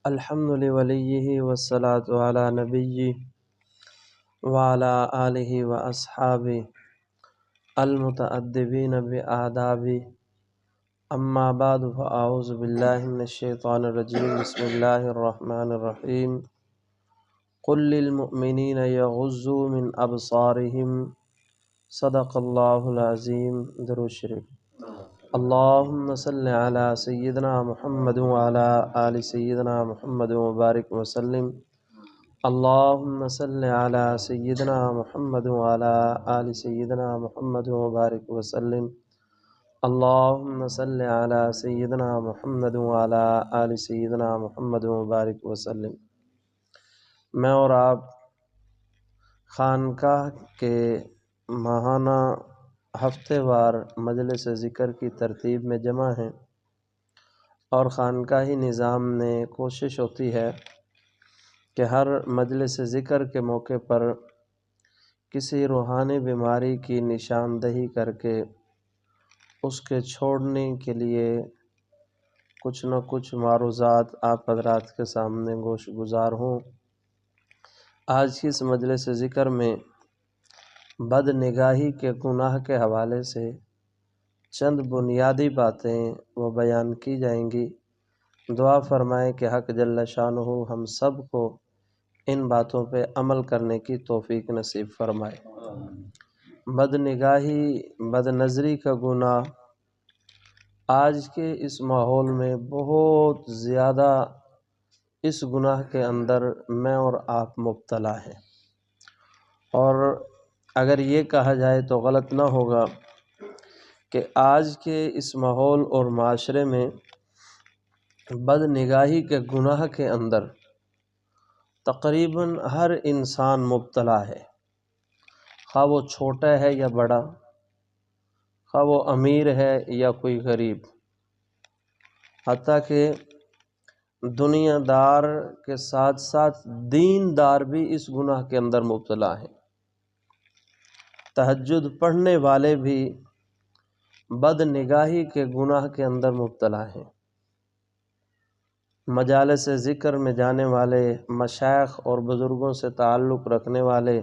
الحمد لولیہ والصلاة علی نبیہ وعلی آلہ واصحابہ المتأدبین بآدابہ اما بعد فاعوذ باللہ من الشیطان الرجیم بسم اللہ الرحمن الرحیم قل للمؤمنین یغضوا من ابصارہم صدق اللہ العظیم۔ درود شریف۔ اللہم صل علی سیدنا محمد وعلی آل سیدنا محمد وبارک وسلم۔ اللہم صل علی سیدنا محمد وعلی آل سیدنا محمد وبارک وسلم۔ اللہم صل علی سیدنا محمد وعلی آل سیدنا محمد وبارک وسلم۔ میں اور آپ خانقاہ کے ماہانہ ہفتے وار مجلس ذکر کی ترتیب میں جمع ہیں، اور خانقاہی نظام نے کوشش ہوتی ہے کہ ہر مجلس ذکر کے موقع پر کسی روحانی بیماری کی نشاندہی کر کے اس کے چھوڑنے کے لیے کچھ نہ کچھ معروضات آپ حضرات کے سامنے گوش گزار ہوں۔ آج کی اس مجلس ذکر میں بد نگاہی کے گناہ کے حوالے سے چند بنیادی باتیں وہ بیان کی جائیں گی۔ دعا فرمائیں کہ حق جل شانہ ہم سب کو ان باتوں پہ عمل کرنے کی توفیق نصیب فرمائے۔ بد نگاہی، بد نظری کا گناہ آج کے اس ماحول میں بہت زیادہ اس گناہ کے اندر میں اور آپ مبتلا ہیں، اور اگر یہ کہا جائے تو غلط نہ ہوگا کہ آج کے اس ماحول اور معاشرے میں بد نگاہی کے گناہ کے اندر تقریباً ہر انسان مبتلا ہے، خواہ وہ چھوٹا ہے یا بڑا، خواہ وہ امیر ہے یا کوئی غریب، حتیٰ کہ دنیا دار کے ساتھ ساتھ دین دار بھی اس گناہ کے اندر مبتلا ہیں۔ تہجد پڑھنے والے بھی بد نگاہی کے گناہ کے اندر مبتلا ہیں۔ مجالس ذکر میں جانے والے، مشائخ اور بزرگوں سے تعلق رکھنے والے،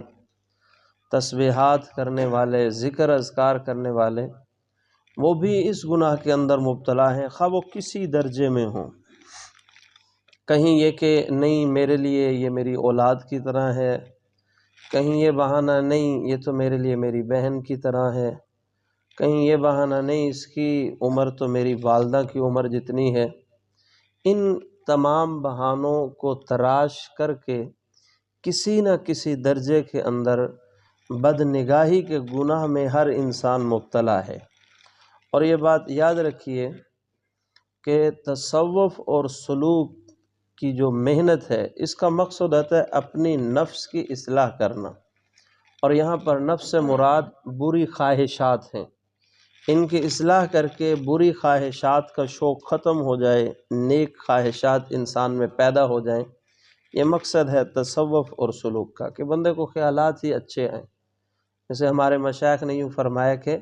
تسبیحات کرنے والے، ذکر اذکار کرنے والے، وہ بھی اس گناہ کے اندر مبتلا ہیں، خواہ وہ کسی درجے میں ہوں۔ کہیں یہ کہ نہیں میرے لیے یہ میری اولاد کی طرح ہے، کہیں یہ بہانہ نہیں یہ تو میرے لیے میری بہن کی طرح ہے، کہیں یہ بہانہ نہیں اس کی عمر تو میری والدہ کی عمر جتنی ہے۔ ان تمام بہانوں کو تراش کر کے کسی نہ کسی درجے کے اندر بد نگاہی کے گناہ میں ہر انسان مبتلا ہے۔ اور یہ بات یاد رکھیے کہ تصوف اور سلوک کی جو محنت ہے اس کا مقصد ہوتا ہے اپنی نفس کی اصلاح کرنا، اور یہاں پر نفس سے مراد بری خواہشات ہیں، ان کی اصلاح کر کے بری خواہشات کا شوق ختم ہو جائے، نیک خواہشات انسان میں پیدا ہو جائیں۔ یہ مقصد ہے تصوف اور سلوک کا، کہ بندے کو خیالات ہی اچھے آئیں۔ جیسے ہمارے مشائخ نے یوں فرمایا کہ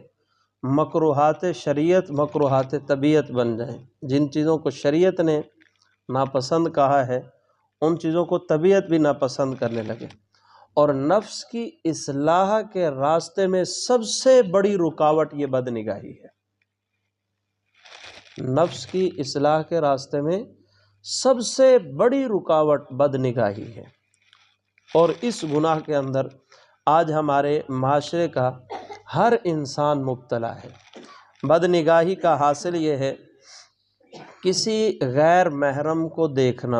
مکروہات شریعت مکروہات طبیعت بن جائیں۔ جن چیزوں کو شریعت نے ناپسند کہا ہے ان چیزوں کو طبیعت بھی ناپسند کرنے لگے۔ اور نفس کی اصلاح کے راستے میں سب سے بڑی رکاوٹ یہ بد نگاہی ہے۔ نفس کی اصلاح کے راستے میں سب سے بڑی رکاوٹ بد نگاہی ہے، اور اس گناہ کے اندر آج ہمارے معاشرے کا ہر انسان مبتلا ہے۔ بد نگاہی کا حاصل یہ ہے کسی غیر محرم کو دیکھنا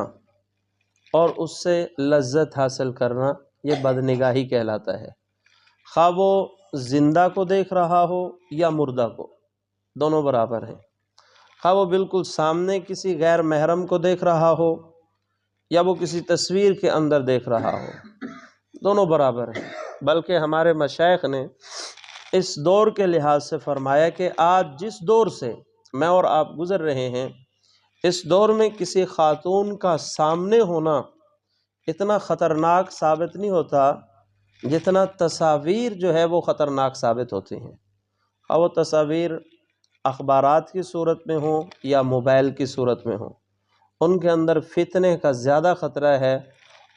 اور اس سے لذت حاصل کرنا، یہ بد نگاہی کہلاتا ہے۔ خواہ وہ زندہ کو دیکھ رہا ہو یا مردہ کو، دونوں برابر ہیں۔ خواہ وہ بالکل سامنے کسی غیر محرم کو دیکھ رہا ہو یا وہ کسی تصویر کے اندر دیکھ رہا ہو، دونوں برابر ہیں۔ بلکہ ہمارے مشائخ نے اس دور کے لحاظ سے فرمایا کہ آج جس دور سے میں اور آپ گزر رہے ہیں، اس دور میں کسی خاتون کا سامنے ہونا اتنا خطرناک ثابت نہیں ہوتا جتنا تصاویر جو ہے وہ خطرناک ثابت ہوتی ہیں۔ اور وہ تصاویر اخبارات کی صورت میں ہوں یا موبائل کی صورت میں ہوں، ان کے اندر فتنے کا زیادہ خطرہ ہے،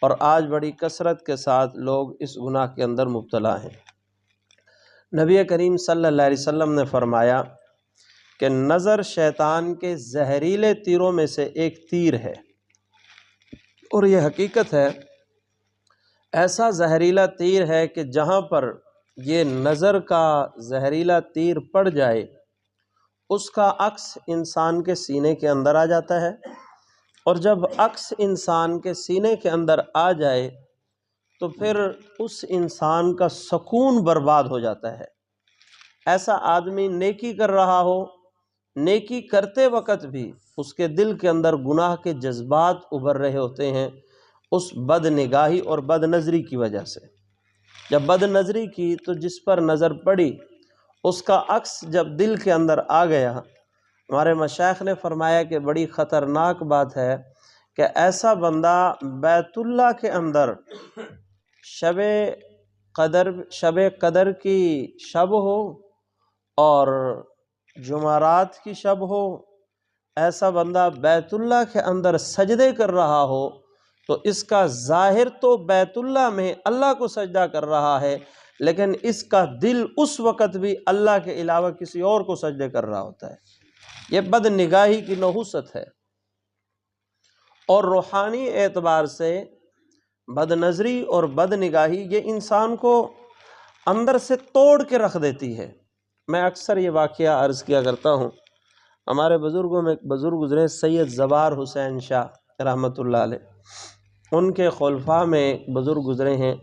اور آج بڑی کثرت کے ساتھ لوگ اس گناہ کے اندر مبتلا ہیں۔ نبی کریم صلی اللہ علیہ وسلم نے فرمایا کہ نظر شیطان کے زہریلے تیروں میں سے ایک تیر ہے، اور یہ حقیقت ہے، ایسا زہریلا تیر ہے کہ جہاں پر یہ نظر کا زہریلا تیر پڑ جائے اس کا عکس انسان کے سینے کے اندر آ جاتا ہے، اور جب عکس انسان کے سینے کے اندر آ جائے تو پھر اس انسان کا سکون برباد ہو جاتا ہے۔ ایسا آدمی نیکی کر رہا ہو، نیکی کرتے وقت بھی اس کے دل کے اندر گناہ کے جذبات ابھر رہے ہوتے ہیں، اس بد نگاہی اور بد نظری کی وجہ سے۔ جب بد نظری کی تو جس پر نظر پڑی اس کا عکس جب دل کے اندر آ گیا، ہمارے مشائخ نے فرمایا کہ بڑی خطرناک بات ہے کہ ایسا بندہ بیت اللہ کے اندر شب قدر کی شب ہو اور جمعرات کی شب ہو، ایسا بندہ بیت اللہ کے اندر سجدے کر رہا ہو تو اس کا ظاہر تو بیت اللہ میں اللہ کو سجدہ کر رہا ہے، لیکن اس کا دل اس وقت بھی اللہ کے علاوہ کسی اور کو سجدے کر رہا ہوتا ہے۔ یہ بد نگاہی کی نحوست ہے، اور روحانی اعتبار سے بد نظری اور بد نگاہی یہ انسان کو اندر سے توڑ کے رکھ دیتی ہے۔ میں اکثر یہ واقعہ عرض کیا کرتا ہوں، ہمارے بزرگوں میں ایک بزرگ گزرے سید زوار حسین شاہ رحمۃ اللہ علیہ، ان کے خلفاء میں ایک بزرگ گزرے ہیں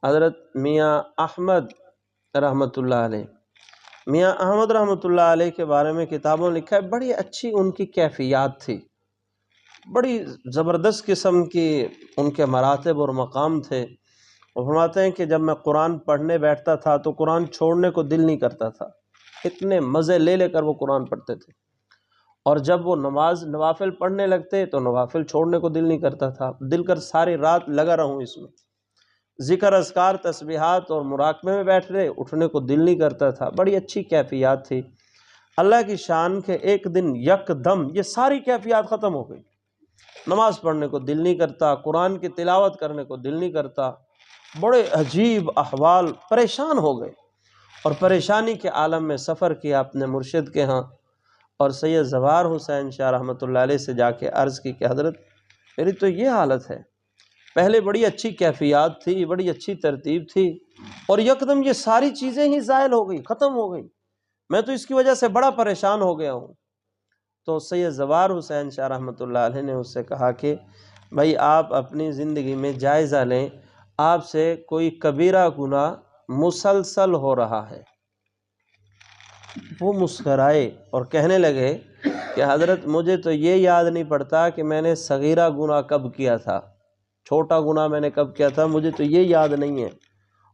حضرت میاں احمد رحمۃ اللہ علیہ۔ میاں احمد رحمۃ اللہ علیہ کے بارے میں کتابوں میں لکھا ہے، بڑی اچھی ان کی کیفیات تھی، بڑی زبردست قسم کی ان کے مراتب اور مقام تھے۔ وہ فرماتے ہیں کہ جب میں قرآن پڑھنے بیٹھتا تھا تو قرآن چھوڑنے کو دل نہیں کرتا تھا، اتنے مزے لے لے کر وہ قرآن پڑھتے تھے، اور جب وہ نوافل پڑھنے لگتے تو نوافل چھوڑنے کو دل نہیں کرتا تھا، دل کر ساری رات لگا رہوں اس میں، ذکر اذکار تسبیحات اور مراقبے میں بیٹھ رہے، اٹھنے کو دل نہیں کرتا تھا، بڑی اچھی کیفیات تھی۔ اللہ کی شان کے ایک دن یک دم یہ ساری کیفیات ختم ہو گئی، نماز پڑھنے کو دل نہیں کرتا، قرآن کی تلاوت کرنے کو دل نہیں کرتا، بڑے عجیب احوال، پریشان ہو گئے، اور پریشانی کے عالم میں سفر کیا اپنے مرشد کے ہاں، اور سید زوار حسین شاہ رحمۃ اللہ علیہ سے جا کے عرض کی کہ حضرت میری تو یہ حالت ہے، پہلے بڑی اچھی کیفیات تھی، بڑی اچھی ترتیب تھی، اور یکدم یہ ساری چیزیں ہی زائل ہو گئی، ختم ہو گئی، میں تو اس کی وجہ سے بڑا پریشان ہو گیا ہوں۔ تو سید زوار حسین شاہ رحمۃ اللہ علیہ نے اس سے کہا کہ بھائی آپ اپنی زندگی میں جائزہ لیں، آپ سے کوئی کبیرہ گناہ مسلسل ہو رہا ہے۔ وہ مسکرائے اور کہنے لگے کہ حضرت مجھے تو یہ یاد نہیں پڑتا کہ میں نے صغیرہ گناہ کب کیا تھا، چھوٹا گناہ میں نے کب کیا تھا، مجھے تو یہ یاد نہیں ہے،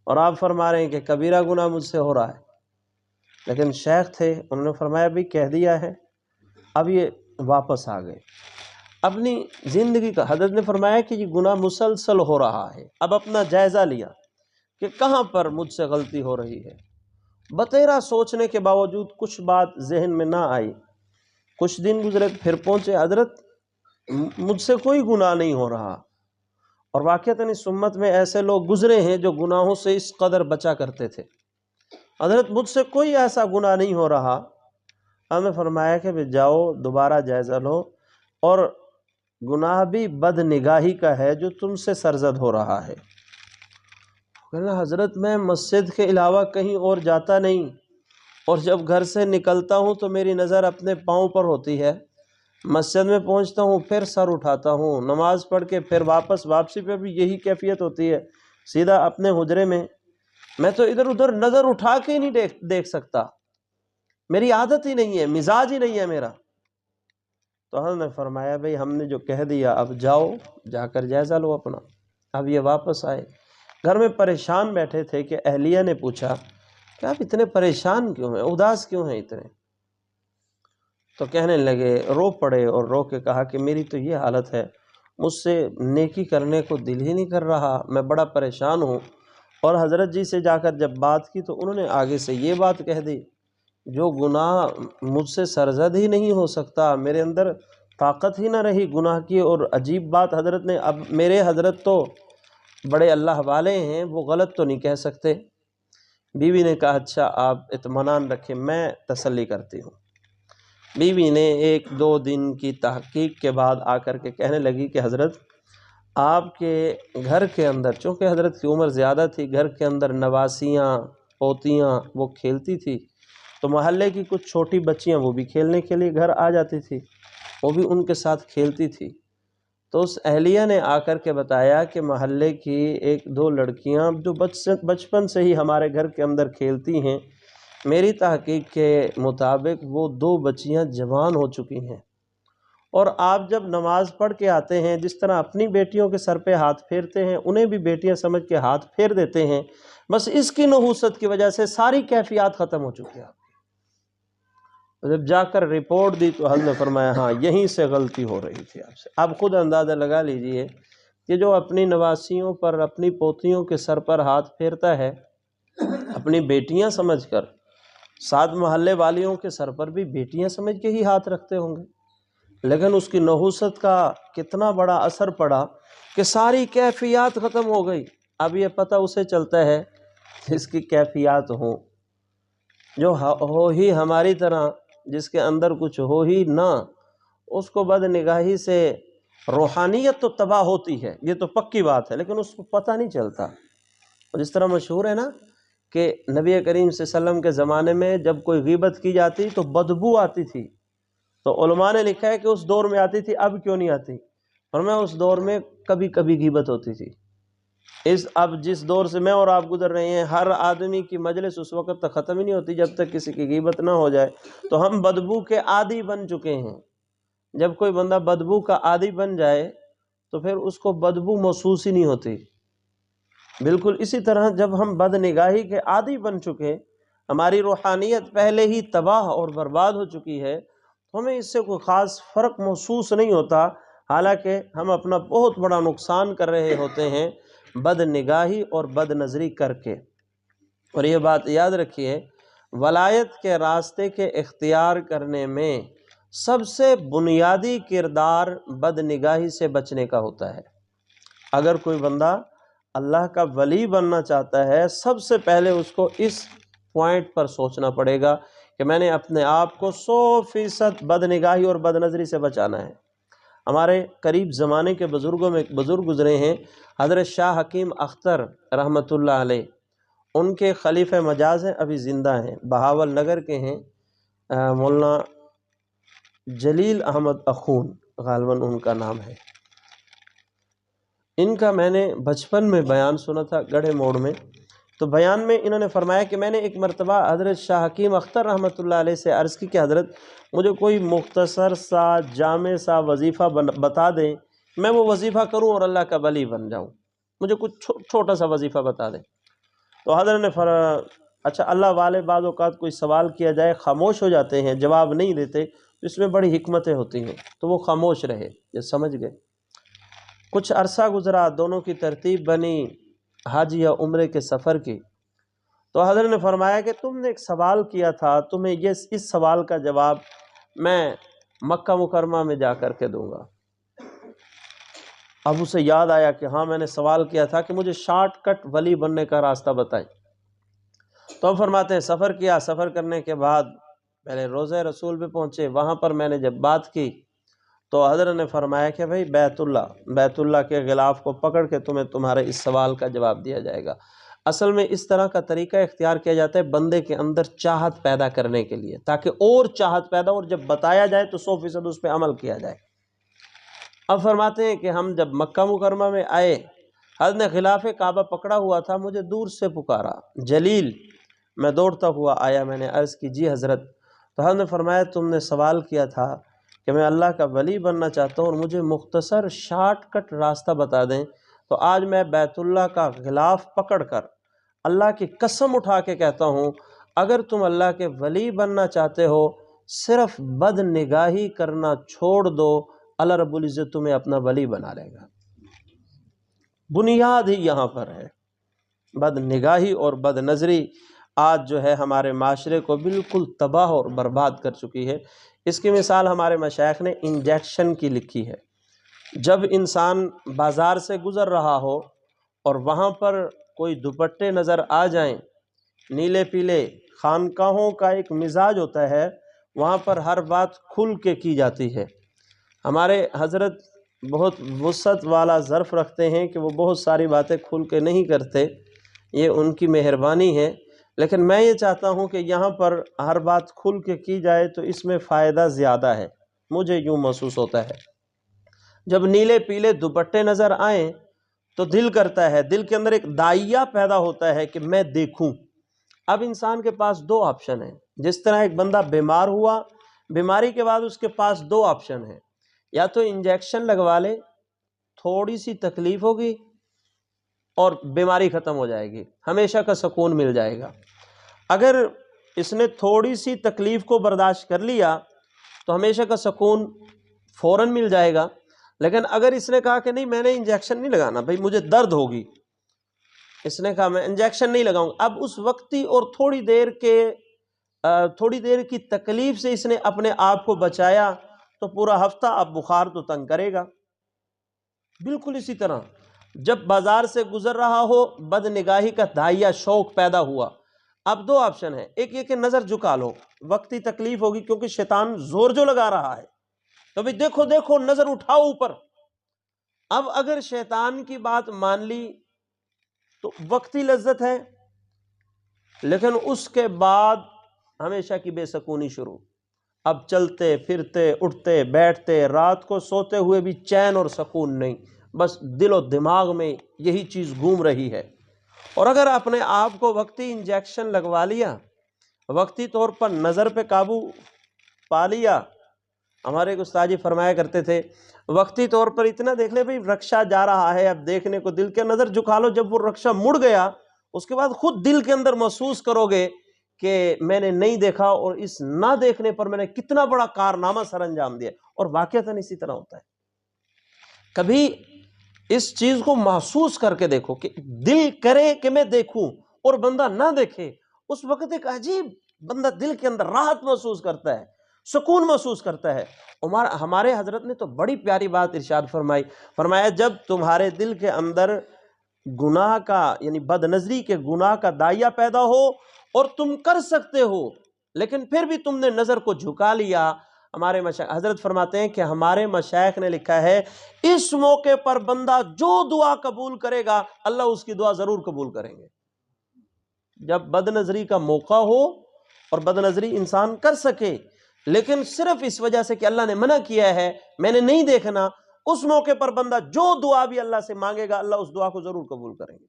اور آپ فرما رہے ہیں کہ کبیرہ گناہ مجھ سے ہو رہا ہے۔ لیکن شیخ تھے، انہوں نے فرمایا بھی کہہ دیا ہے، اب یہ واپس آ گئے اپنی زندگی کا۔ حضرت نے فرمایا کہ یہ گناہ مسلسل ہو رہا ہے، اب اپنا جائزہ لیا کہ کہاں پر مجھ سے غلطی ہو رہی ہے۔ بتیرا سوچنے کے باوجود کچھ بات ذہن میں نہ آئی، کچھ دن گزرے، پھر پہنچے حضرت مجھ سے کوئی گناہ نہیں ہو رہا، اور واقعتاً اس امت میں ایسے لوگ گزرے ہیں جو گناہوں سے اس قدر بچا کرتے تھے، حضرت مجھ سے کوئی ایسا گناہ نہیں ہو رہا۔ ہمیں فرمایا کہ جاؤ دوبارہ جائزہ لو، اور گناہ بھی بد نگاہی کا ہے جو تم سے سرزد ہو رہا ہے۔ کہنا حضرت میں مسجد کے علاوہ کہیں اور جاتا نہیں، اور جب گھر سے نکلتا ہوں تو میری نظر اپنے پاؤں پر ہوتی ہے، مسجد میں پہنچتا ہوں پھر سر اٹھاتا ہوں، نماز پڑھ کے پھر واپسی پہ بھی یہی کیفیت ہوتی ہے، سیدھا اپنے حجرے میں تو ادھر ادھر نظر اٹھا کے ہی نہیں دیکھ سکتا، میری عادت ہی نہیں ہے، مزاج ہی نہیں ہے میرا۔ تو ہم نے فرمایا بھئی ہم نے جو کہہ دیا، اب جاؤ جا کر جائزہ لو اپنا۔ اب یہ واپس آئے، گھر میں پریشان بیٹھے تھے کہ اہلیہ نے پوچھا کہ آپ اتنے پریشان کیوں ہیں، اداس کیوں ہیں اتنے؟ تو کہنے لگے، رو پڑے اور رو کے کہا کہ میری تو یہ حالت ہے، مجھ سے نیکی کرنے کو دل ہی نہیں کر رہا، میں بڑا پریشان ہوں۔ اور حضرت جی سے جا کر جب بات کی تو انہوں نے آگے سے یہ بات کہہ دی، جو گناہ مجھ سے سرزد ہی نہیں ہو سکتا، میرے اندر طاقت ہی نہ رہی گناہ کی۔ اور عجیب بات حضرت نے، اب میرے حضرت تو بڑے اللہ والے ہیں، وہ غلط تو نہیں کہہ سکتے۔ بیوی نے کہا اچھا آپ اطمینان رکھیں، میں تسلی کرتی ہوں۔ بیوی نے 1-2 دن کی تحقیق کے بعد آ کر کے کہنے لگی کہ حضرت آپ کے گھر کے اندر، چونکہ حضرت کی عمر زیادہ تھی، گھر کے اندر نواسیاں پوتیاں وہ کھیلتی تھی، تو محلے کی کچھ چھوٹی بچیاں وہ بھی کھیلنے کے لیے گھر آ جاتی تھی، وہ بھی ان کے ساتھ کھیلتی تھی۔ تو اس اہلیہ نے آ کر کے بتایا کہ محلے کی 1-2 لڑکیاں جو بچپن سے ہی ہمارے گھر کے اندر کھیلتی ہیں، میری تحقیق کے مطابق وہ 2 بچیاں جوان ہو چکی ہیں، اور آپ جب نماز پڑھ کے آتے ہیں جس طرح اپنی بیٹیوں کے سر پہ ہاتھ پھیرتے ہیں، انہیں بھی بیٹیاں سمجھ کے ہاتھ پھیر دیتے ہیں، بس اس کی نحوست کی وجہ سے ساری کیفیات ختم ہو چکی ہیں۔ جب جا کر رپورٹ دی تو حضرت نے فرمایا ہاں یہیں سے غلطی ہو رہی تھی آپ سے۔ اب خود اندازہ لگا لیجئے کہ جو اپنی نواسیوں پر، اپنی پوتیوں کے سر پر ہاتھ پھیرتا ہے اپنی بیٹیاں سمجھ کر، 7 محلے والیوں کے سر پر بھی بیٹیاں سمجھ کے ہی ہاتھ رکھتے ہوں گے، لیکن اس کی نحوست کا کتنا بڑا اثر پڑا کہ ساری کیفیات ختم ہو گئی۔ اب یہ پتہ اسے چلتا ہے جس کی کیفیات ہوں، جو ہو ہی ہماری طرح، جس کے اندر کچھ ہو ہی نہ، اس کو بد نگاہی سے روحانیت تو تباہ ہوتی ہے، یہ تو پکی بات ہے، لیکن اس کو پتہ نہیں چلتا۔ اور جس طرح مشہور ہے نا کہ نبی کریم صلی اللہ علیہ وسلم کے زمانے میں جب کوئی غیبت کی جاتی تو بدبو آتی تھی، تو علماء نے لکھا ہے کہ اس دور میں آتی تھی، اب کیوں نہیں آتی؟ اور میں اس دور میں کبھی کبھی غیبت ہوتی تھی۔ اب جس دور سے میں اور آپ گزر رہے ہیں، ہر آدمی کی مجلس اس وقت تک ختم ہی نہیں ہوتی جب تک کسی کی غیبت نہ ہو جائے، تو ہم بدبو کے عادی بن چکے ہیں۔ جب کوئی بندہ بدبو کا عادی بن جائے تو پھر اس کو بدبو محسوس ہی نہیں ہوتی۔ بالکل اسی طرح جب ہم بد نگاہی کے عادی بن چکے، ہماری روحانیت پہلے ہی تباہ اور برباد ہو چکی ہے، تو ہمیں اس سے کوئی خاص فرق محسوس نہیں ہوتا، حالانکہ ہم اپنا بہت بڑا نقصان کر رہے ہوتے ہیں بد نگاہی اور بد نظری کر کے۔ اور یہ بات یاد رکھیے، ولایت کے راستے کے اختیار کرنے میں سب سے بنیادی کردار بد نگاہی سے بچنے کا ہوتا ہے۔ اگر کوئی بندہ اللہ کا ولی بننا چاہتا ہے، سب سے پہلے اس کو اس پوائنٹ پر سوچنا پڑے گا کہ میں نے اپنے آپ کو 100% بد نگاہی اور بد نظری سے بچانا ہے۔ ہمارے قریب زمانے کے بزرگوں میں ایک بزرگ گزرے ہیں، حضرت شاہ حکیم اختر رحمۃ اللہ علیہ، ان کے خلیفہ مجاز ہیں، ابھی زندہ ہیں، بہاول نگر کے ہیں، مولانا جلیل احمد اخون غالباً ان کا نام ہے۔ ان کا میں نے بچپن میں بیان سنا تھا گڑھے موڑ میں، تو بیان میں انہوں نے فرمایا کہ میں نے ایک مرتبہ حضرت شاہ حکیم اختر رحمۃ اللہ علیہ سے عرض کی کہ حضرت مجھے کوئی مختصر سا جامع سا وظیفہ بتا دیں، میں وہ وظیفہ کروں اور اللہ کا ولی بن جاؤں، مجھے کچھ چھوٹا سا وظیفہ بتا دیں۔ تو حضرت نے اچھا اللہ والے بعض اوقات کوئی سوال کیا جائے خاموش ہو جاتے ہیں، جواب نہیں دیتے، تو اس میں بڑی حکمتیں ہوتی ہیں، تو وہ خاموش رہے، یہ سمجھ گئے۔ کچھ عرصہ گزرا، دونوں کی ترتیب بنی حج یا عمرے کے سفر کی، تو حضرت نے فرمایا کہ تم نے ایک سوال کیا تھا، تمہیں اس سوال کا جواب میں مکہ مکرمہ میں جا کر کے دوں گا۔ اب اسے یاد آیا کہ ہاں میں نے سوال کیا تھا کہ مجھے شارٹ کٹ ولی بننے کا راستہ بتائیں۔ تو ہم فرماتے ہیں سفر کیا، سفر کرنے کے بعد پہلے روضہ رسول پہ پہنچے، وہاں پر میں نے جب بات کی تو حضرت نے فرمایا کہ بھائی بیت اللہ کے غلاف کو پکڑ کے تمہارے اس سوال کا جواب دیا جائے گا۔ اصل میں اس طرح کا طریقہ اختیار کیا جاتا ہے بندے کے اندر چاہت پیدا کرنے کے لیے، تاکہ اور چاہت پیدا، اور جب بتایا جائے تو 100% اس پہ عمل کیا جائے۔ اب فرماتے ہیں کہ ہم جب مکہ مکرمہ میں آئے، حضرت نے غلاف کعبہ پکڑا ہوا تھا، مجھے دور سے پکارا جلیل، میں دوڑتا ہوا آیا، میں نے عرض کی جی حضرت، تو حضرت نے فرمایا تم نے سوال کیا تھا کہ میں اللہ کا ولی بننا چاہتا ہوں اور مجھے مختصر شارٹ کٹ راستہ بتا دیں، تو آج میں بیت اللہ کا غلاف پکڑ کر اللہ کی قسم اٹھا کے کہتا ہوں، اگر تم اللہ کے ولی بننا چاہتے ہو، صرف بد نگاہی کرنا چھوڑ دو، اللہ رب العزت تمہیں اپنا ولی بنا لے گا۔ بنیاد ہی یہاں پر ہے، بد نگاہی اور بد نظری آج جو ہے ہمارے معاشرے کو بالکل تباہ اور برباد کر چکی ہے۔ اس کی مثال ہمارے مشائخ نے انجیکشن کی لکھی ہے۔ جب انسان بازار سے گزر رہا ہو اور وہاں پر کوئی دوپٹے نظر آ جائیں نیلے پیلے، خانقاہوں کا ایک مزاج ہوتا ہے، وہاں پر ہر بات کھل کے کی جاتی ہے۔ ہمارے حضرت بہت وسعت والا ظرف رکھتے ہیں کہ وہ بہت ساری باتیں کھل کے نہیں کرتے، یہ ان کی مہربانی ہے، لیکن میں یہ چاہتا ہوں کہ یہاں پر ہر بات کھل کے کی جائے تو اس میں فائدہ زیادہ ہے، مجھے یوں محسوس ہوتا ہے۔ جب نیلے پیلے دوپٹے نظر آئیں تو دل کرتا ہے، دل کے اندر ایک دائیہ پیدا ہوتا ہے کہ میں دیکھوں۔ اب انسان کے پاس دو آپشن ہیں، جس طرح ایک بندہ بیمار ہوا، بیماری کے بعد اس کے پاس دو آپشن ہیں، یا تو انجیکشن لگوا لے، تھوڑی سی تکلیف ہوگی اور بیماری ختم ہو جائے گی، ہمیشہ کا سکون مل جائے گا۔ اگر اس نے تھوڑی سی تکلیف کو برداشت کر لیا تو ہمیشہ کا سکون فوراً مل جائے گا۔ لیکن اگر اس نے کہا کہ نہیں میں نے انجیکشن نہیں لگانا، بھائی مجھے درد ہوگی، اس نے کہا میں انجیکشن نہیں لگاؤں، اب اس وقتی اور تھوڑی دیر کی تکلیف سے اس نے اپنے آپ کو بچایا تو پورا ہفتہ اب بخار تو تنگ کرے گا۔ بالکل اسی طرح جب بازار سے گزر رہا ہو، بد نگاہی کا دائیہ شوق پیدا ہوا، اب دو آپشن ہیں، ایک یہ کہ نظر جھکا لو، وقتی تکلیف ہوگی کیونکہ شیطان زور جو لگا رہا ہے تو بھئی دیکھو دیکھو نظر اٹھاؤ اوپر۔ اب اگر شیطان کی بات مان لی تو وقتی لذت ہے، لیکن اس کے بعد ہمیشہ کی بے سکونی شروع۔ اب چلتے پھرتے اٹھتے بیٹھتے رات کو سوتے ہوئے بھی چین اور سکون نہیں، بس دل و دماغ میں یہی چیز گھوم رہی ہے۔ اور اگر اپنے آپ کو وقتی انجیکشن لگوا لیا، وقتی طور پر نظر پہ قابو پا لیا، ہمارے ایک استاد جی فرمایا کرتے تھے وقتی طور پر اتنا دیکھ لے بھئی رکشہ جا رہا ہے، اب دیکھنے کو دل کے نظر جھکا لو، جب وہ رکشہ مڑ گیا اس کے بعد خود دل کے اندر محسوس کرو گے کہ میں نے نہیں دیکھا اور اس نہ دیکھنے پر میں نے کتنا بڑا کارنامہ سر انجام دیا۔ اور واقعتاً اسی طرح ہوتا ہے۔ کبھی اس چیز کو محسوس کر کے دیکھو کہ دل کرے کہ میں دیکھوں اور بندہ نہ دیکھے، اس وقت ایک عجیب بندہ دل کے اندر راحت محسوس کرتا ہے، سکون محسوس کرتا ہے۔ ہمارے حضرت نے تو بڑی پیاری بات ارشاد فرمایا جب تمہارے دل کے اندر گناہ کا یعنی بد نظری کے گناہ کا دائیہ پیدا ہو اور تم کر سکتے ہو لیکن پھر بھی تم نے نظر کو جھکا لیا، ہمارے حضرت فرماتے ہیں کہ ہمارے مشائخ نے لکھا ہے اس موقع پر بندہ جو دعا قبول کرے گا اللہ اس کی دعا ضرور قبول کریں گے۔ جب بد نظری کا موقع ہو اور بد نظری انسان کر سکے لیکن صرف اس وجہ سے کہ اللہ نے منع کیا ہے میں نے نہیں دیکھنا، اس موقع پر بندہ جو دعا بھی اللہ سے مانگے گا اللہ اس دعا کو ضرور قبول کریں گے۔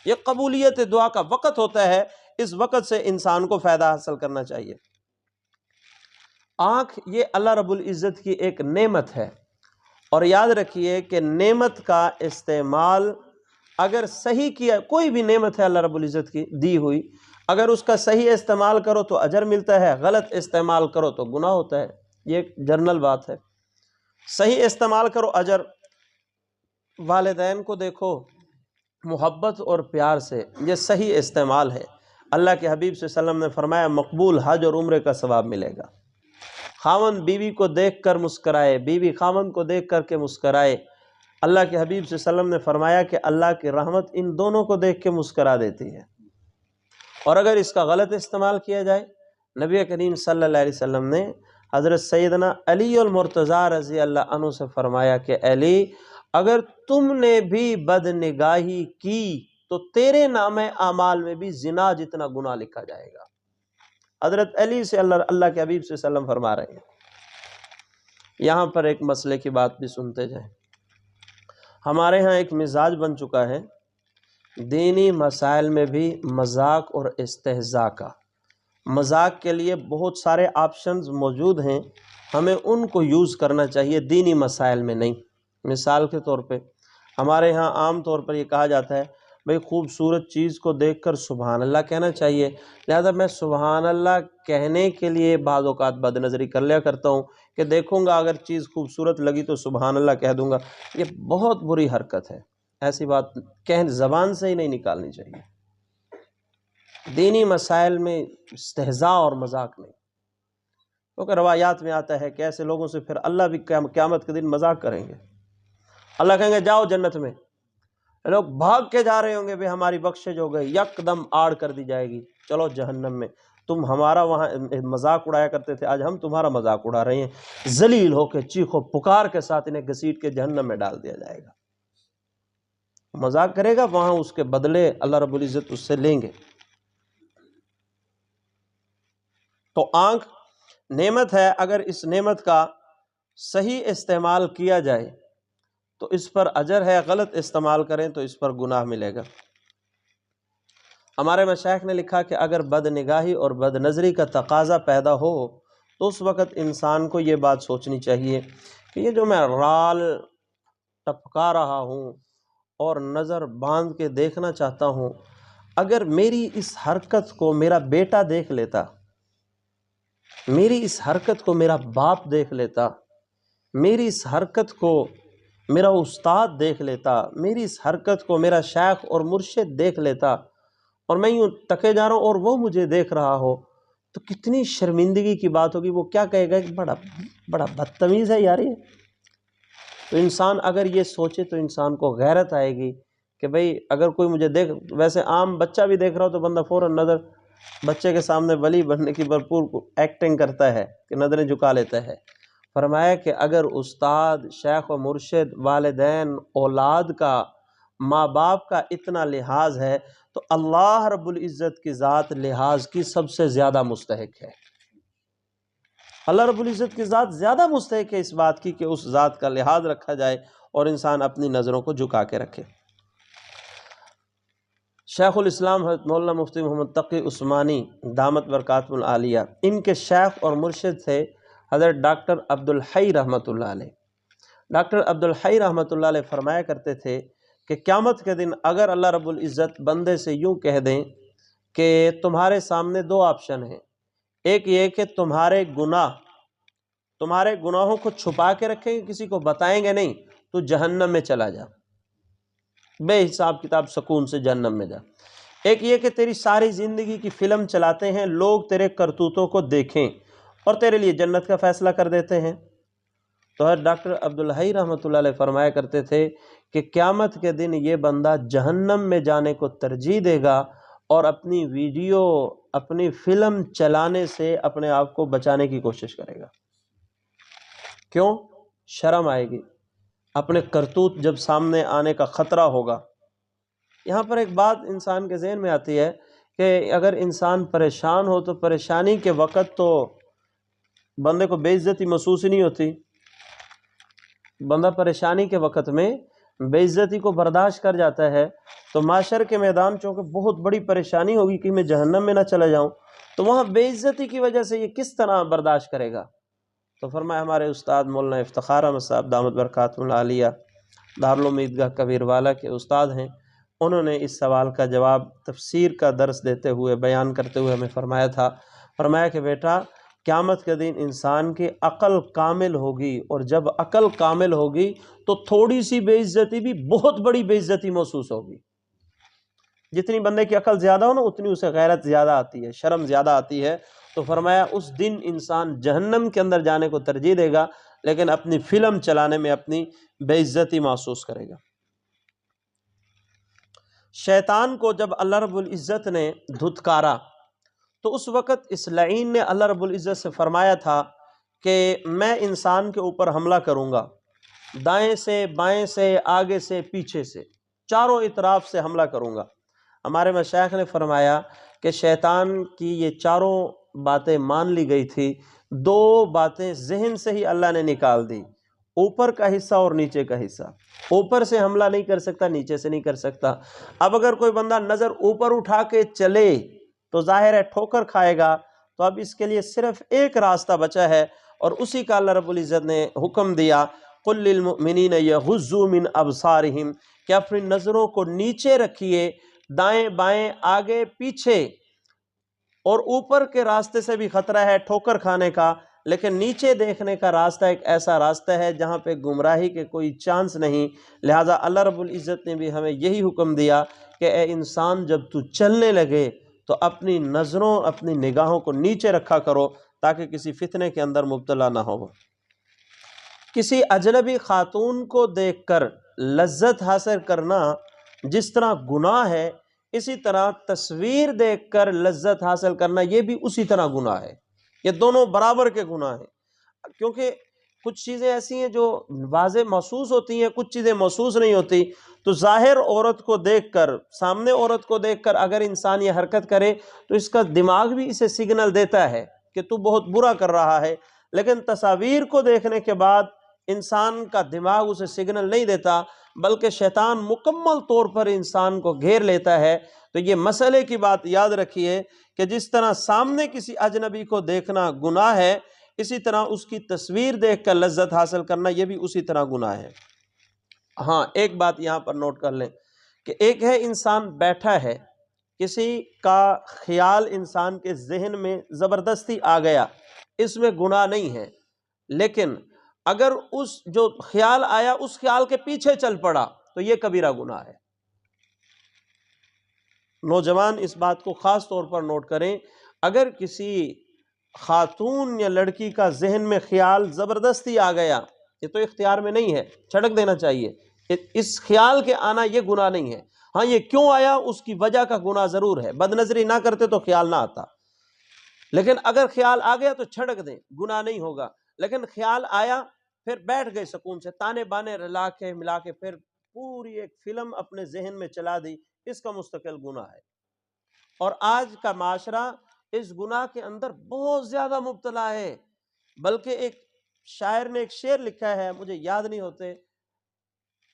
یہ قبولیت دعا کا وقت ہوتا ہے، اس وقت سے انسان کو فائدہ حاصل کرنا چاہیے۔ آنکھ یہ اللہ رب العزت کی ایک نعمت ہے، اور یاد رکھیے کہ نعمت کا استعمال اگر صحیح کیا، کوئی بھی نعمت ہے اللہ رب العزت کی دی ہوئی، اگر اس کا صحیح استعمال کرو تو اجر ملتا ہے، غلط استعمال کرو تو گناہ ہوتا ہے، یہ ایک جنرل بات ہے۔ صحیح استعمال کرو اجر، والدین کو دیکھو محبت اور پیار سے، یہ صحیح استعمال ہے۔ اللہ کے حبیب صلی اللہ علیہ وسلم نے فرمایا مقبول حج اور عمرے کا ثواب ملے گا۔ خاوند بیوی کو دیکھ کر مسکرائے، بیوی خاوند کو دیکھ کر کے مسکرائے، اللہ کے حبیب صلی اللہ علیہ وسلم نے فرمایا کہ اللہ کی رحمت ان دونوں کو دیکھ کے مسکرا دیتی ہے۔ اور اگر اس کا غلط استعمال کیا جائے، نبی کریم صلی اللہ علیہ وسلم نے حضرت سیدنا علی المرتضیٰ رضی اللہ عنہ سے فرمایا کہ علی اگر تم نے بھی بد نگاہی کی تو تیرے نام اعمال میں بھی زنا جتنا گناہ لکھا جائے گا۔ حضرت علی سے اللہ کے حبیب صلی اللہ علیہ وسلم فرما رہے ہیں۔ یہاں پر ایک مسئلے کی بات بھی سنتے جائیں۔ ہمارے ہاں ایک مزاج بن چکا ہے دینی مسائل میں بھی مذاق اور استہزاء کا۔ مذاق کے لیے بہت سارے آپشنز موجود ہیں، ہمیں ان کو یوز کرنا چاہیے، دینی مسائل میں نہیں۔ مثال کے طور پہ ہمارے ہاں عام طور پر یہ کہا جاتا ہے بھئی خوبصورت چیز کو دیکھ کر سبحان اللہ کہنا چاہیے، لہذا میں سبحان اللہ کہنے کے لیے بعض اوقات بد نظری کر لیا کرتا ہوں کہ دیکھوں گا اگر چیز خوبصورت لگی تو سبحان اللہ کہہ دوں گا۔ یہ بہت بری حرکت ہے، ایسی بات زبان سے ہی نہیں نکالنی چاہیے۔ دینی مسائل میں استہزاء اور مذاق نہیں، کیونکہ روایات میں آتا ہے کہ ایسے لوگوں سے پھر اللہ بھی قیامت کے دن مذاق کریں گے۔ اللہ کہیں گے جاؤ جنت میں، لوگ بھاگ کے جا رہے ہوں گے، بھی ہماری بخشش ہو گئی، یک دم آڑ کر دی جائے گی، چلو جہنم میں، تم ہمارا وہاں مذاق اڑایا کرتے تھے، آج ہم تمہارا مذاق اڑا رہے ہیں۔ ذلیل ہو کے چیخو پکار کے ساتھ انہیں گھسیٹ کے جہنم میں ڈال دیا جائے گا۔ مذاق کرے گا، وہاں اس کے بدلے اللہ رب العزت اس سے لیں گے۔ تو آنکھ نعمت ہے، اگر اس نعمت کا صحیح استعمال کیا جائے تو اس پر اجر ہے، غلط استعمال کریں تو اس پر گناہ ملے گا۔ ہمارے مشائخ نے لکھا کہ اگر بد نگاہی اور بد نظری کا تقاضا پیدا ہو تو اس وقت انسان کو یہ بات سوچنی چاہیے کہ یہ جو میں رال ٹپکا رہا ہوں اور نظر باندھ کے دیکھنا چاہتا ہوں، اگر میری اس حرکت کو میرا بیٹا دیکھ لیتا، میری اس حرکت کو میرا باپ دیکھ لیتا، میری اس حرکت کو میرا استاد دیکھ لیتا، میری اس حرکت کو میرا شیخ اور مرشد دیکھ لیتا، اور میں یوں تکے جا رہا ہوں اور وہ مجھے دیکھ رہا ہو، تو کتنی شرمندگی کی بات ہوگی۔ وہ کیا کہے گا کہ بڑا بدتمیز ہے یار یہ۔ تو انسان اگر یہ سوچے تو انسان کو غیرت آئے گی کہ بھئی اگر کوئی مجھے دیکھ، ویسے عام بچہ بھی دیکھ رہا ہو تو بندہ فوراً نظر، بچے کے سامنے ولی بننے کی بھرپور ایکٹنگ کرتا ہے کہ نظریں جھکا لیتا ہے۔ فرمایا کہ اگر استاد، شیخ و مرشد، والدین، اولاد کا، ماں باپ کا اتنا لحاظ ہے تو اللہ رب العزت کی ذات لحاظ کی سب سے زیادہ مستحق ہے۔ اللہ رب العزت کی ذات زیادہ مستحق ہے اس بات کی کہ اس ذات کا لحاظ رکھا جائے اور انسان اپنی نظروں کو جھکا کے رکھے۔ شیخ الاسلام حضرت مولانا مفتی محمد تقی عثمانی دامت برکاتہ العالیہ، ان کے شیخ اور مرشد تھے حضرت ڈاکٹر عبدالحی رحمۃ اللہ علیہ۔ ڈاکٹر عبدالحی رحمۃ اللہ علیہ فرمایا کرتے تھے کہ قیامت کے دن اگر اللہ رب العزت بندے سے یوں کہہ دیں کہ تمہارے سامنے دو آپشن ہیں، ایک یہ کہ تمہارے گناہوں کو چھپا کے رکھیں گے، کسی کو بتائیں گے نہیں، تو جہنم میں چلا جا، بے حساب کتاب سکون سے جہنم میں جا۔ ایک یہ کہ تیری ساری زندگی کی فلم چلاتے ہیں، لوگ تیرے کرتوتوں کو دیکھیں اور تیرے لیے جنت کا فیصلہ کر دیتے ہیں۔ تو حضرت ڈاکٹر عبدالحی رحمۃ اللہ علیہ فرمایا کرتے تھے کہ قیامت کے دن یہ بندہ جہنم میں جانے کو ترجیح دے گا اور اپنی ویڈیو، اپنی فلم چلانے سے اپنے آپ کو بچانے کی کوشش کرے گا۔ کیوں؟ شرم آئے گی، اپنے کرتوت جب سامنے آنے کا خطرہ ہوگا۔ یہاں پر ایک بات انسان کے ذہن میں آتی ہے کہ اگر انسان پریشان ہو تو پریشانی کے وقت تو بندے کو بے عزتی محسوس ہی نہیں ہوتی، بندہ پریشانی کے وقت میں بے عزتی کو برداشت کر جاتا ہے، تو معاشر کے میدان چونکہ بہت بڑی پریشانی ہوگی کہ میں جہنم میں نہ چلا جاؤں، تو وہاں بے عزتی کی وجہ سے یہ کس طرح برداشت کرے گا؟ تو فرمایا ہمارے استاد مولانا افتخار احمد صاحب دامت برکاتہ العالیہ دارالعلوم عیدگاہ کبیر والا کے استاد ہیں، انہوں نے اس سوال کا جواب تفسیر کا درس دیتے ہوئے، بیان کرتے ہوئے ہمیں فرمایا کہ بیٹا قیامت کے دن انسان کی عقل کامل ہوگی، اور جب عقل کامل ہوگی تو تھوڑی سی بے عزتی بھی بہت بڑی بے عزتی محسوس ہوگی۔ جتنی بندے کی عقل زیادہ ہو نا، اتنی اسے غیرت زیادہ آتی ہے، شرم زیادہ آتی ہے۔ تو فرمایا اس دن انسان جہنم کے اندر جانے کو ترجیح دے گا، لیکن اپنی فلم چلانے میں اپنی بے عزتی محسوس کرے گا۔ شیطان کو جب اللہ رب العزت نے دھتکارا تو اس وقت اس لعین نے اللہ رب العزت سے فرمایا تھا کہ میں انسان کے اوپر حملہ کروں گا، دائیں سے، بائیں سے، آگے سے، پیچھے سے، چاروں اطراف سے حملہ کروں گا۔ ہمارے مشائخ نے فرمایا کہ شیطان کی یہ چاروں باتیں مان لی گئی تھی، دو باتیں ذہن سے ہی اللہ نے نکال دی، اوپر کا حصہ اور نیچے کا حصہ۔ اوپر سے حملہ نہیں کر سکتا، نیچے سے نہیں کر سکتا۔ اب اگر کوئی بندہ نظر اوپر اٹھا کے چلے تو ظاہر ہے ٹھوکر کھائے گا، تو اب اس کے لیے صرف ایک راستہ بچا ہے، اور اسی کا اللہ رب العزت نے حکم دیا، قُل لِّلْمُؤْمِنِينَ يَغُضُّوا مِنْ أَبْصَارِهِمْ، کہ اپنی نظروں کو نیچے رکھیے، دائیں بائیں، آگے پیچھے، اور اوپر کے راستے سے بھی خطرہ ہے ٹھوکر کھانے کا، لیکن نیچے دیکھنے کا راستہ ایک ایسا راستہ ہے جہاں پہ گمراہی کے کوئی چانس نہیں۔ لہٰذا اللہ رب العزت نے بھی ہمیں یہی حکم دیا کہ اے انسان جب تو چلنے لگے تو اپنی نظروں اپنی نگاہوں کو نیچے رکھا کرو تاکہ کسی فتنے کے اندر مبتلا نہ ہو۔ کسی اجنبی خاتون کو دیکھ کر لذت حاصل کرنا جس طرح گناہ ہے، اسی طرح تصویر دیکھ کر لذت حاصل کرنا یہ بھی اسی طرح گناہ ہے۔ یہ دونوں برابر کے گناہ ہیں، کیونکہ کچھ چیزیں ایسی ہیں جو واضح محسوس ہوتی ہیں، کچھ چیزیں محسوس نہیں ہوتی۔ تو ظاہر عورت کو دیکھ کر، سامنے عورت کو دیکھ کر اگر انسان یہ حرکت کرے تو اس کا دماغ بھی اسے سگنل دیتا ہے کہ تو بہت برا کر رہا ہے، لیکن تصاویر کو دیکھنے کے بعد انسان کا دماغ اسے سگنل نہیں دیتا، بلکہ شیطان مکمل طور پر انسان کو گھیر لیتا ہے۔ تو یہ مسئلے کی بات یاد رکھیے کہ جس طرح سامنے کسی اجنبی کو دیکھنا گناہ ہے، اسی طرح اس کی تصویر دیکھ کر لذت حاصل کرنا یہ بھی اسی طرح گناہ ہے۔ ہاں، ایک بات یہاں پر نوٹ کر لیں کہ ایک ہے انسان بیٹھا ہے، کسی کا خیال انسان کے ذہن میں زبردستی آ گیا، اس میں گناہ نہیں ہے، لیکن اگر اس جو خیال آیا اس خیال کے پیچھے چل پڑا تو یہ کبیرہ گناہ ہے۔ نوجوان اس بات کو خاص طور پر نوٹ کریں، اگر کسی خاتون یا لڑکی کا ذہن میں خیال زبردستی آ گیا، یہ تو اختیار میں نہیں ہے، چھڑک دینا چاہیے۔ اس خیال کے آنا یہ گناہ نہیں ہے۔ ہاں، یہ کیوں آیا اس کی وجہ کا گناہ ضرور ہے، بد نظری نہ کرتے تو خیال نہ آتا، لیکن اگر خیال آ گیا تو چھڑک دیں، گناہ نہیں ہوگا۔ لیکن خیال آیا، پھر بیٹھ گئے سکون سے، تانے بانے رلا کے ملا کے پھر پوری ایک فلم اپنے ذہن میں چلا دی، اس کا مستقل گناہ ہے۔ اور آج کا معاشرہ اس گناہ کے اندر بہت زیادہ مبتلا ہے، بلکہ ایک شاعر نے ایک شعر لکھا ہے، مجھے یاد نہیں ہوتے،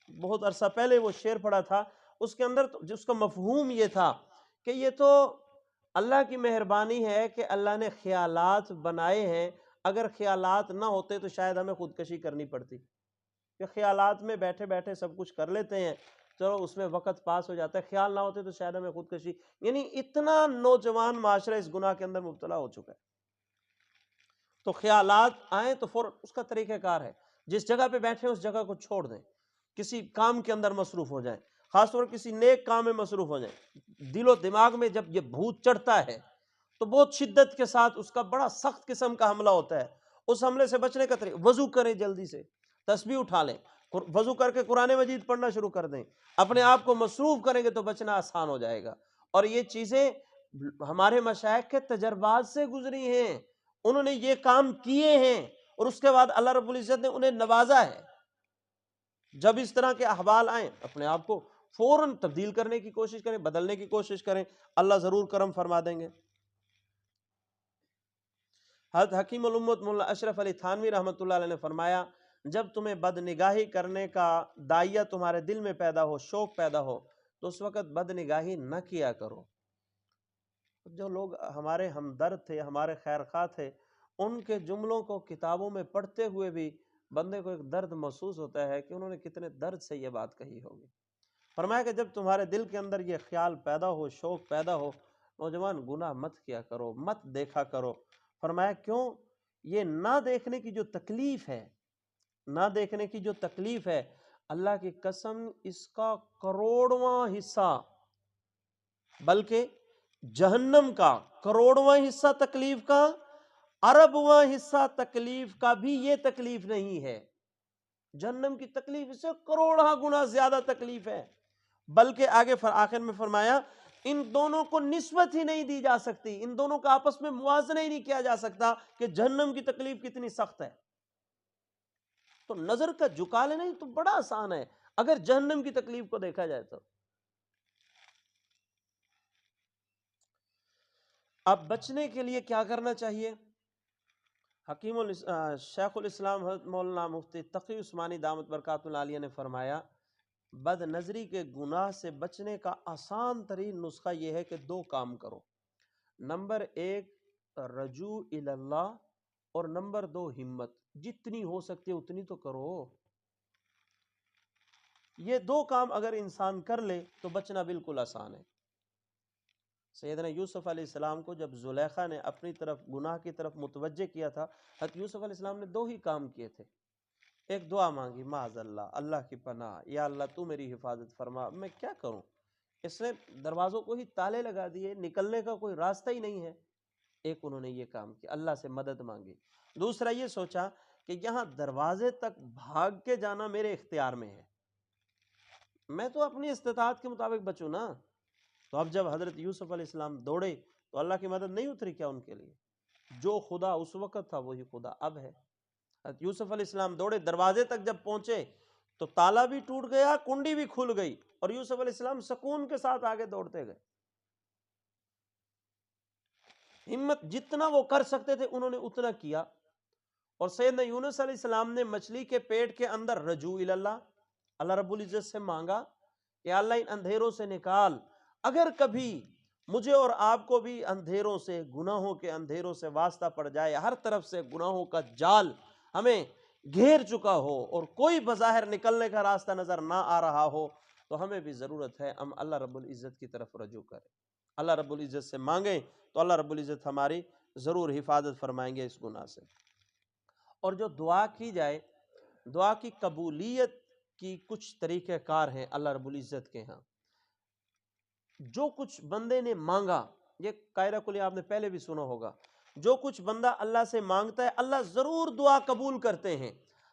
بہت عرصہ پہلے وہ شعر پڑھا تھا، اس کے اندر جس کا مفہوم یہ تھا کہ یہ تو اللہ کی مہربانی ہے کہ اللہ نے خیالات بنائے ہیں، اگر خیالات نہ ہوتے تو شاید ہمیں خودکشی کرنی پڑتی، کہ خیالات میں بیٹھے بیٹھے سب کچھ کر لیتے ہیں، چلو اس میں وقت پاس ہو جاتا ہے، خیال نہ ہوتے تو شاید ہمیں خودکشی، یعنی اتنا نوجوان معاشرہ اس گناہ کے اندر مبتلا ہو چکا ہے۔ تو خیالات آئیں تو فوراً اس کا طریقہ کار ہے، جس جگہ پہ بیٹھے اس جگہ کو چھوڑ دیں، کسی کام کے اندر مصروف ہو جائیں، خاص طور کسی نیک کام میں مصروف ہو جائیں۔ دل و دماغ میں جب یہ بھوت چڑھتا ہے تو بہت شدت کے ساتھ اس کا بڑا سخت قسم کا حملہ ہوتا ہے۔ اس حملے سے بچنے کا طریقہ، وضو کریں، جلدی سے تسبیح اٹھا لیں، وضو کر کے قرآن مجید پڑھنا شروع کر دیں، اپنے آپ کو مصروف کریں گے تو بچنا آسان ہو جائے گا۔ اور یہ چیزیں ہمارے مشائخ کے تجربات سے گزری ہیں، انہوں نے یہ کام کیے ہیں اور اس کے بعد اللہ رب العزت نے انہیں نوازا ہے۔ جب اس طرح کے احوال آئیں اپنے آپ کو فوراً تبدیل کرنے کی کوشش کریں، بدلنے کی کوشش کریں، اللہ ضرور کرم فرما دیں گے۔ حضرت حکیم الامت مولانا اشرف علی تھانوی رحمۃ اللہ علیہ نے فرمایا، جب تمہیں بد نگاہی کرنے کا داعیہ تمہارے دل میں پیدا ہو، شوق پیدا ہو، تو اس وقت بد نگاہی نہ کیا کرو۔ جو لوگ ہمارے ہمدرد تھے، ہمارے خیر خواہ تھے، ان کے جملوں کو کتابوں میں پڑھتے ہوئے بھی بندے کو ایک درد محسوس ہوتا ہے کہ انہوں نے کتنے درد سے یہ بات کہی ہوگی۔ فرمایا کہ جب تمہارے دل کے اندر یہ خیال پیدا ہو، شوق پیدا ہو، نوجوان گناہ مت کیا کرو، مت دیکھا کرو۔ فرمایا کیوں؟ یہ نہ دیکھنے کی جو تکلیف ہے، نہ دیکھنے کی جو تکلیف ہے، اللہ کی قسم اس کا کروڑواں حصہ، بلکہ جہنم کا کروڑواں حصہ تکلیف کا، اربواں حصہ تکلیف کا بھی یہ تکلیف نہیں ہے۔ جہنم کی تکلیف اس سے کروڑہ گنا زیادہ تکلیف ہے، بلکہ آگے آخر میں فرمایا ان دونوں کو نسبت ہی نہیں دی جا سکتی، ان دونوں کا آپس میں موازنہ ہی نہیں کیا جا سکتا کہ جہنم کی تکلیف کتنی سخت ہے۔ تو نظر کا جھکا لینا تو بڑا آسان ہے اگر جہنم کی تکلیف کو دیکھا جائے تو۔ اب بچنے کے لیے کیا کرنا چاہیے؟ شیخ الاسلام حضرت مولانا مفتی تقی عثمانی دامت برکاتہ العالیہ نے فرمایا، بد نظری کے گناہ سے بچنے کا آسان ترین نسخہ یہ ہے کہ دو کام کرو۔ نمبر 1 رجوع اللہ، اور نمبر 2 ہمت، جتنی ہو سکتی ہے اتنی تو کرو۔ یہ دو کام اگر انسان کر لے تو بچنا بالکل آسان ہے۔ سیدنا یوسف علیہ السلام کو جب زلیخا نے اپنی طرف گناہ کی طرف متوجہ کیا تھا، حضرت یوسف علیہ السلام نے 2 ہی کام کیے تھے۔ ایک دعا مانگی، معاذ اللہ، اللہ کی پناہ، یا اللہ تو میری حفاظت فرما، میں کیا کروں، اس نے دروازوں کو ہی تالے لگا دیے، نکلنے کا کوئی راستہ ہی نہیں ہے۔ ایک انہوں نے یہ کام کیا، اللہ سے مدد مانگی۔ دوسرا یہ سوچا کہ یہاں دروازے تک بھاگ کے جانا میرے اختیار میں ہے، میں تو اپنی استطاعت کے مطابق بچوں نا۔ تو اب جب حضرت یوسف علیہ السلام دوڑے تو اللہ کی مدد نہیں اتری کیا ان کے لیے؟ جو خدا اس وقت تھا وہی خدا اب ہے۔ حضرت یوسف علیہ السلام دوڑے، دروازے تک جب پہنچے تو تالا بھی ٹوٹ گیا، کنڈی بھی کھل گئی، اور یوسف علیہ السلام سکون کے ساتھ آگے دوڑتے گئے۔ ہمت جتنا وہ کر سکتے تھے انہوں نے اتنا کیا۔ اور سیدنا یونس علیہ السلام نے مچھلی کے پیٹ کے اندر رجوع اللہ، اللہ رب العزت سے مانگا کہ اللہ ان اندھیروں سے نکال، اگر کبھی مجھے اور آپ کو بھی اندھیروں سے، گناہوں کے اندھیروں سے واسطہ پڑ جائے، ہر طرف سے گناہوں کا جال ہمیں گھیر چکا ہو اور کوئی بظاہر نکلنے کا راستہ نظر نہ آ رہا ہو، تو ہمیں بھی ضرورت ہے ہم اللہ رب العزت کی طرف رجوع کریں، اللہ رب العزت سے مانگیں، تو اللہ رب العزت ہماری ضرور حفاظت فرمائیں گے اس گناہ سے۔ اور جو دعا کی جائے، دعا کی قبولیت کی کچھ طریقہ کار ہیں اللہ رب العزت کے ہاں۔ جو کچھ بندے نے مانگا، یہ قاعدہ کلی آپ نے پہلے بھی سنا ہوگا، جو کچھ بندہ اللہ سے مانگتا ہے اللہ ضرور دعا قبول کرتے ہیں۔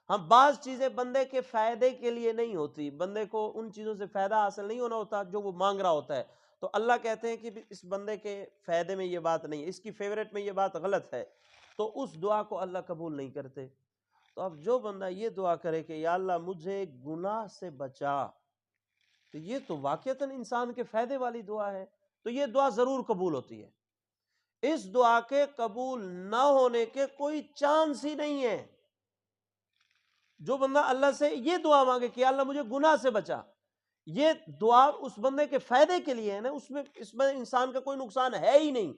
ہم بعض چیزیں بندے کے فائدے کے لیے نہیں ہوتی، بندے کو ان چیزوں سے فائدہ حاصل نہیں ہونا ہوتا جو وہ مانگ رہا ہوتا ہے، تو اللہ کہتے ہیں کہ اس بندے کے فائدے میں یہ بات نہیں ہے، اس کی فیورٹ میں یہ بات غلط ہے، تو اس دعا کو اللہ قبول نہیں کرتے۔ تو اب جو بندہ یہ دعا کرے کہ یا اللہ مجھے گناہ سے بچا، تو یہ تو واقعتاً انسان کے فائدے والی دعا ہے، تو یہ دعا ضرور قبول ہوتی ہے۔ اس دعا کے قبول نہ ہونے کے کوئی چانس ہی نہیں ہے۔ جو بندہ اللہ سے یہ دعا مانگے کہ اللہ مجھے گناہ سے بچا، یہ دعا اس بندے کے فائدے کے لیے ہے نا، اس میں انسان کا کوئی نقصان ہے ہی نہیں،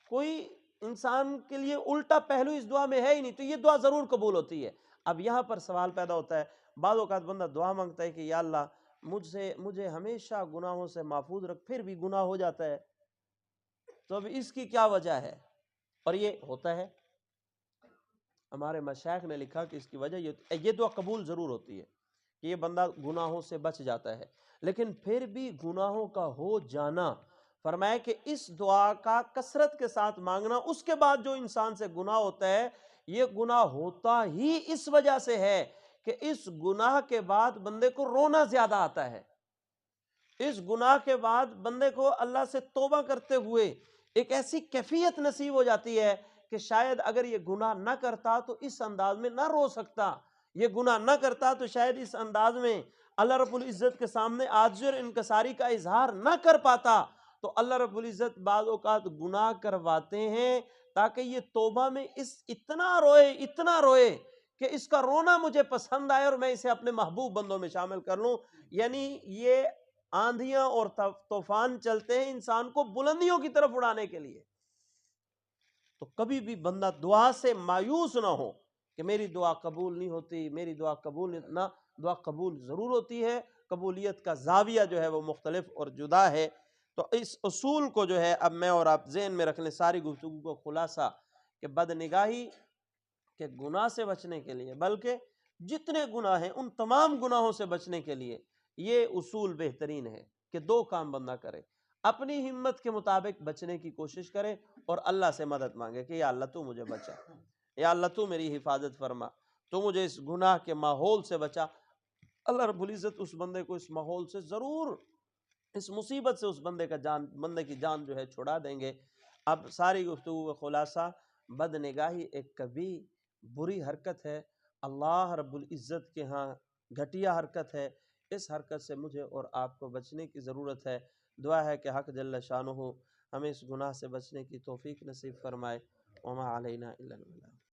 کوئی انسان کے لیے الٹا پہلو اس دعا میں ہے ہی نہیں، تو یہ دعا ضرور قبول ہوتی ہے۔ اب یہاں پر سوال پیدا ہوتا ہے، بعض اوقات بندہ دعا مانگتا ہے کہ یا اللہ مجھے ہمیشہ گناہوں سے محفوظ رکھ، پھر بھی گناہ ہو جاتا ہے، تو اب اس کی کیا وجہ ہے؟ اور یہ ہوتا ہے، ہمارے مشائخ نے لکھا کہ اس کی وجہ یہ دعا قبول ضرور ہوتی ہے کہ یہ بندہ گناہوں سے بچ جاتا ہے، لیکن پھر بھی گناہوں کا ہو جانا، فرمایا کہ اس دعا کا کثرت کے ساتھ مانگنا، اس کے بعد جو انسان سے گناہ ہوتا ہے، یہ گناہ ہوتا ہی اس وجہ سے ہے کہ اس گناہ کے بعد بندے کو رونا زیادہ آتا ہے، اس گناہ کے بعد بندے کو اللہ سے توبہ کرتے ہوئے ایک ایسی کیفیت نصیب ہو جاتی ہے کہ شاید اگر یہ گناہ نہ کرتا تو اس انداز میں نہ رو سکتا، یہ گناہ نہ کرتا تو شاید اس انداز میں اللہ رب العزت کے سامنے عاجزی اور انکساری کا اظہار نہ کر پاتا۔ تو اللہ رب العزت بعض اوقات گناہ کرواتے ہیں تاکہ یہ توبہ میں اتنا روئے کہ اس کا رونا مجھے پسند آئے اور میں اسے اپنے محبوب بندوں میں شامل کر لوں۔ یعنی یہ آندھیاں اور طوفان چلتے ہیں انسان کو بلندیوں کی طرف اڑانے کے لیے، تو کبھی بھی بندہ دعا سے مایوس نہ ہو کہ میری دعا قبول نہیں ہوتی، میری دعا قبول نہیں، نہ، دعا قبول ضرور ہوتی ہے، قبولیت کا زاویہ جو ہے وہ مختلف اور جدا ہے۔ تو اس اصول کو جو ہے اب میں اور آپ ذہن میں رکھ لیں، ساری گفتگو کو خلاصہ کہ بدنگاہی کے گناہ سے بچنے کے لیے، بلکہ جتنے گناہ ہیں ان تمام گناہوں سے بچنے کے لیے یہ اصول بہترین ہے کہ دو کام بندہ کرے، اپنی ہمت کے مطابق بچنے کی کوشش کرے اور اللہ سے مدد مانگے کہ یا اللہ تو مجھے بچا، یا اللہ تو میری حفاظت فرما، تو مجھے اس گناہ کے ماحول سے بچا۔ اللہ رب العزت اس بندے کو اس ماحول سے ضرور، اس مصیبت سے اس بندے کی جان جو ہے چھڑا دیں گے۔ اب ساری گفتگو کا خلاصہ، بدنگاہی ایک کبھی بری حرکت ہے، اللہ رب العزت کے ہاں گھٹیا حرکت ہے، اس حرکت سے مجھے اور آپ کو بچنے کی ضرورت ہے۔ دعا ہے کہ حق جل شانہ ہمیں اس گناہ سے بچنے کی توفیق نصیب فرمائے۔ وما علینا الا البلاغ۔